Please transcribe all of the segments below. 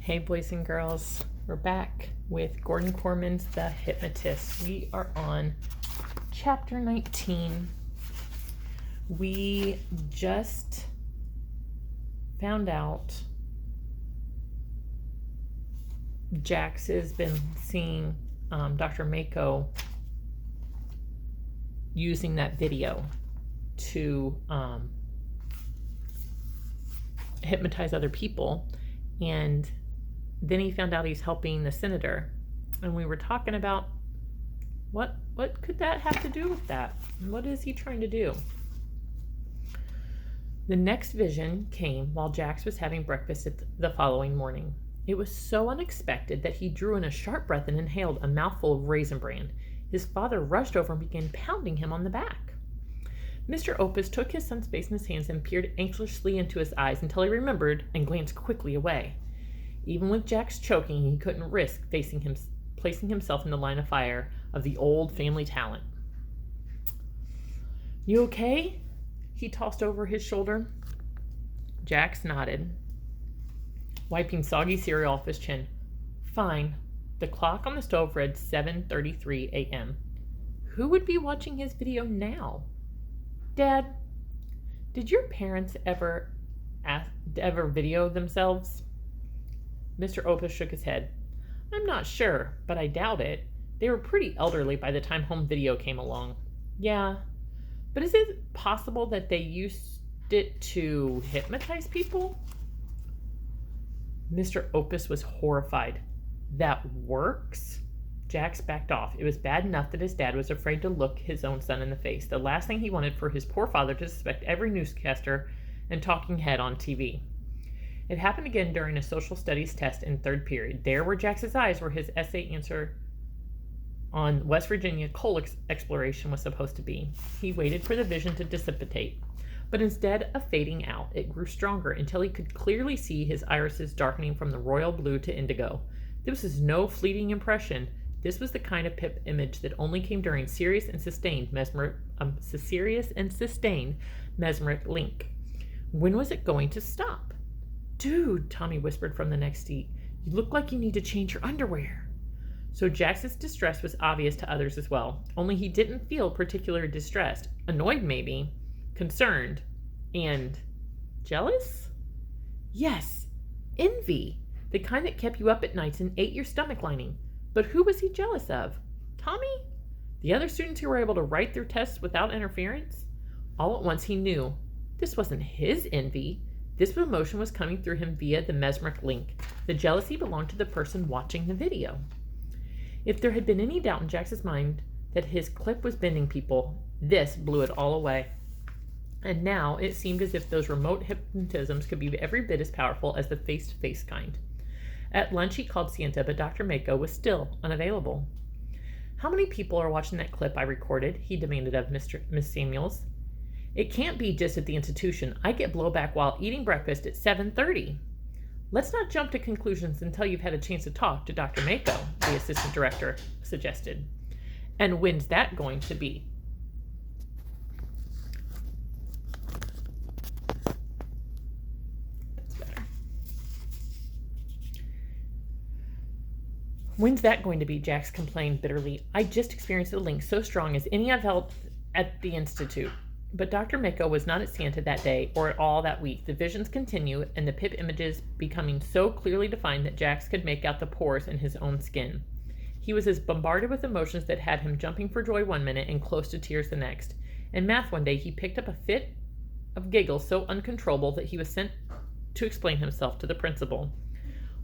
Hey boys and girls, we're back with Gordon Corman's The Hypnotists. We are on chapter 19. We just found out Jax has been seeing Dr. Mako using that video to hypnotize other people, and then he found out he's helping the senator, and we were talking about what could that have to do with that? What is he trying to do? The next vision came while Jax was having breakfast the following morning. It was so unexpected that he drew in a sharp breath and inhaled a mouthful of raisin bran. His father rushed over and began pounding him on the back. Mr. Opus took his son's face in his hands and peered anxiously into his eyes until he remembered and glanced quickly away. Even with Jax choking, he couldn't risk placing himself in the line of fire of the old family talent. "You okay?" he tossed over his shoulder. Jax nodded, wiping soggy cereal off his chin. "Fine." The clock on the stove read 7:33 a.m. Who would be watching his video now? "Dad, did your parents ever video themselves?" Mr. Opus shook his head. "I'm not sure, but I doubt it. They were pretty elderly by the time home video came along." "Yeah, but is it possible that they used it to hypnotize people?" Mr. Opus was horrified. "That works?" Jax backed off. It was bad enough that his dad was afraid to look his own son in the face. The last thing he wanted for his poor father to suspect every newscaster and talking head on TV. It happened again during a social studies test in third period. There where Jax's eyes were his essay answer on West Virginia coal exploration was supposed to be. He waited for the vision to dissipate, but instead of fading out, it grew stronger until he could clearly see his irises darkening from the royal blue to indigo. This was no fleeting impression. This was the kind of pip image that only came during serious and sustained mesmeric link. When was it going to stop? "Dude," Tommy whispered from the next seat, "you look like you need to change your underwear." So Jax's distress was obvious to others as well, only he didn't feel particularly distressed. Annoyed maybe, concerned, and jealous? Yes, envy, the kind that kept you up at nights and ate your stomach lining. But who was he jealous of? Tommy? The other students who were able to write their tests without interference? All at once he knew this wasn't his envy. This emotion was coming through him via the mesmeric link. The jealousy belonged to the person watching the video. If there had been any doubt in Jax's mind that his clip was bending people, this blew it all away. And now it seemed as if those remote hypnotisms could be every bit as powerful as the face-to-face kind. At lunch he called Santa, but Dr. Mako was still unavailable. "How many people are watching that clip I recorded?" he demanded of Miss Samuels. "It can't be just at the institution. I get blowback while eating breakfast at 7:30. "Let's not jump to conclusions until you've had a chance to talk to Dr. Mako," the assistant director suggested. "And when's that going to be?" That's better. "When's that going to be?" Jax complained bitterly. "I just experienced a link so strong as any I've felt at the institute." But Dr. Miko was not at Santa that day or at all that week. The visions continued, and the pip images becoming so clearly defined that Jax could make out the pores in his own skin. He was as bombarded with emotions that had him jumping for joy one minute and close to tears the next. In math one day, he picked up a fit of giggles so uncontrollable that he was sent to explain himself to the principal.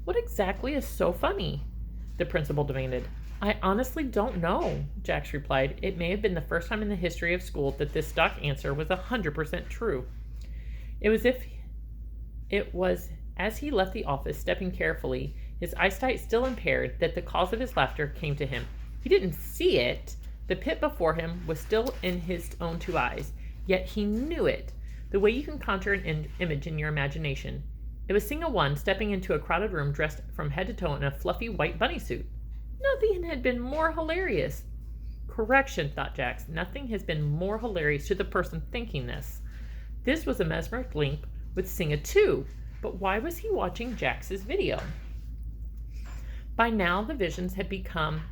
"What exactly is so funny?" the principal demanded. "I honestly don't know," Jax replied. It may have been the first time in the history of school that this stock answer was 100% true. It was as he left the office, stepping carefully, his eyesight still impaired, that the cause of his laughter came to him. He didn't see it. The pit before him was still in his own two eyes, yet he knew it, the way you can conjure an image in your imagination. It was Singa One stepping into a crowded room dressed from head to toe in a fluffy white bunny suit. Nothing had been more hilarious. Correction, thought Jax. Nothing has been more hilarious to the person thinking this. This was a mesmeric link with Singa 2, but why was he watching Jax's video? By now, the visions had become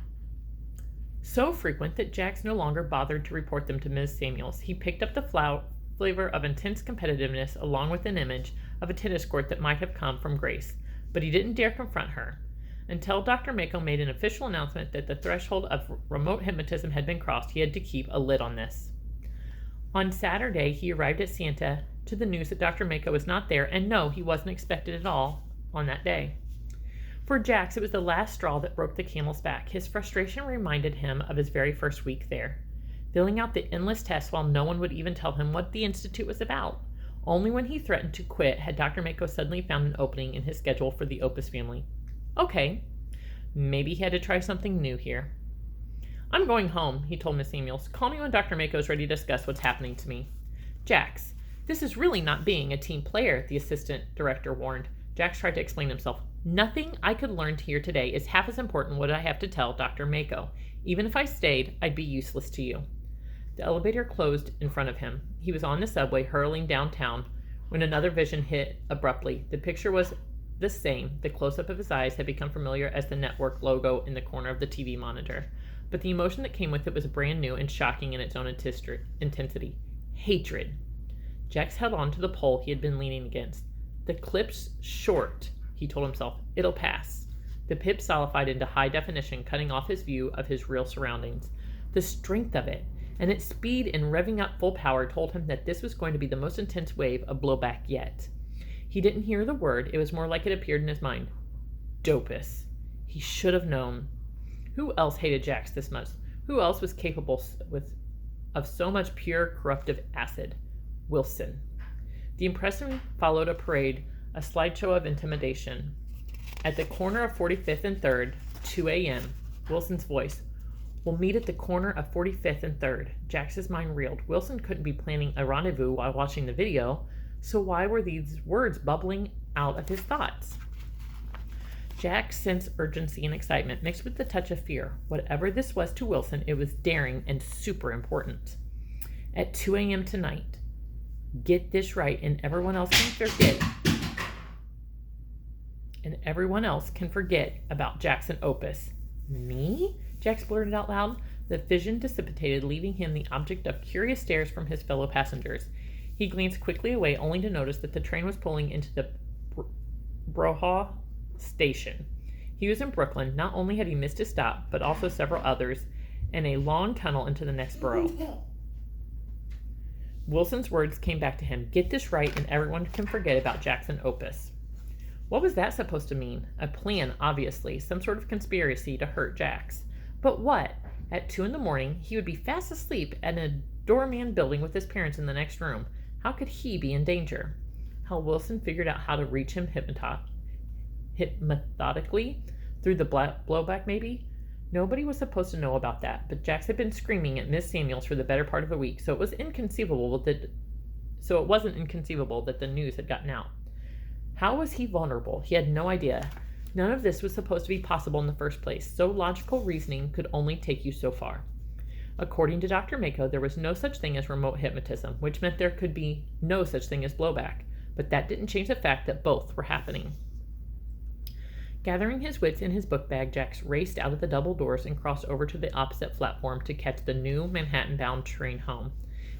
so frequent that Jax no longer bothered to report them to Ms. Samuels. He picked up the flavor of intense competitiveness along with an image of a tennis court that might have come from Grace, but he didn't dare confront her. Until Dr. Mako made an official announcement that the threshold of remote hypnotism had been crossed, he had to keep a lid on this. On Saturday, he arrived at Santa to the news that Dr. Mako was not there, and no, he wasn't expected at all on that day. For Jax, it was the last straw that broke the camel's back. His frustration reminded him of his very first week there, filling out the endless tests while no one would even tell him what the institute was about. Only when he threatened to quit had Dr. Mako suddenly found an opening in his schedule for the Opus family. Okay, maybe he had to try something new here. I'm going home, he told Miss Samuels. Call me when Dr. Mako is ready to discuss what's happening to me. Jax, this is really not being a team player, the assistant director warned. Jax tried to explain himself. Nothing I could learn here today is half as important what I have to tell Dr. Mako. Even if I stayed, I'd be useless to you. The elevator closed in front of him. He was on the subway hurling downtown when another vision hit abruptly. The picture was the same. The close-up of his eyes had become familiar as the network logo in the corner of the TV monitor. But the emotion that came with it was brand new and shocking in its own intensity. Hatred. Jax held on to the pole he had been leaning against. The clip's short, he told himself. It'll pass. The pip solidified into high definition, cutting off his view of his real surroundings. The strength of it, and its speed in revving up full power, told him that this was going to be the most intense wave of blowback yet. He didn't hear the word. It was more like it appeared in his mind. Dopus. He should have known. Who else hated Jax this much? Who else was capable of so much pure corruptive acid? Wilson. The impression followed a parade, a slideshow of intimidation. At the corner of 45th and 3rd, 2 a.m., Wilson's voice. We'll meet at the corner of 45th and 3rd. Jax's mind reeled. Wilson couldn't be planning a rendezvous while watching the video, so why were these words bubbling out of his thoughts? Jax sensed urgency and excitement mixed with the touch of fear. Whatever this was to Wilson, it was daring and super important. At 2 a.m. tonight, get this right, and everyone else can forget about Jackson Opus. Me? Jax blurted out loud. The vision dissipated, leaving him the object of curious stares from his fellow passengers. He glanced quickly away, only to notice that the train was pulling into the Broha station. He was in Brooklyn. Not only had he missed his stop, but also several others, and a long tunnel into the next borough. Wilson's words came back to him. Get this right, and everyone can forget about Jackson Opus. What was that supposed to mean? A plan, obviously. Some sort of conspiracy to hurt Jax. But what? At 2 a.m, he would be fast asleep at a doorman building with his parents in the next room. How could he be in danger? How Wilson figured out how to reach him methodically? Through the blowback, maybe? Nobody was supposed to know about that, but Jax had been screaming at Miss Samuels for the better part of a week, so it wasn't inconceivable that the news had gotten out. How was he vulnerable? He had no idea. None of this was supposed to be possible in the first place, so logical reasoning could only take you so far. According to Dr. Mako, there was no such thing as remote hypnotism, which meant there could be no such thing as blowback, but that didn't change the fact that both were happening. Gathering his wits in his book bag, Jax raced out of the double doors and crossed over to the opposite platform to catch the new Manhattan-bound train home.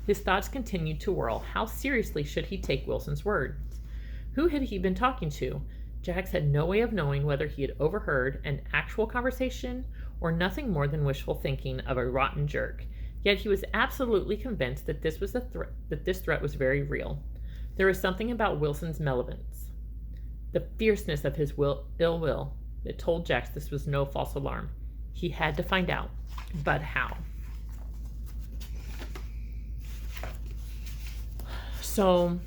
His thoughts continued to whirl. How seriously should he take Wilson's words? Who had he been talking to? Jax had no way of knowing whether he had overheard an actual conversation or nothing more than wishful thinking of a rotten jerk. Yet he was absolutely convinced that this threat was very real. There was something about Wilson's malevolence, the fierceness of his ill will, that told Jax this was no false alarm. He had to find out. But how? So,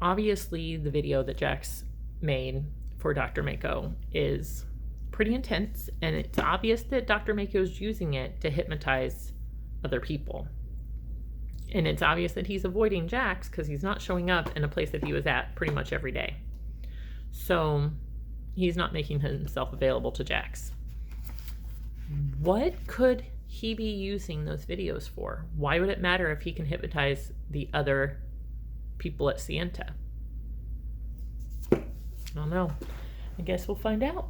obviously, the video that Jax made for Dr. Mako is pretty intense, and it's obvious that Dr. Mako is using it to hypnotize other people. And it's obvious that he's avoiding Jax because he's not showing up in a place that he was at pretty much every day. So he's not making himself available to Jax. What could he be using those videos for? Why would it matter if he can hypnotize the other people at Sienta? I don't know. I guess we'll find out.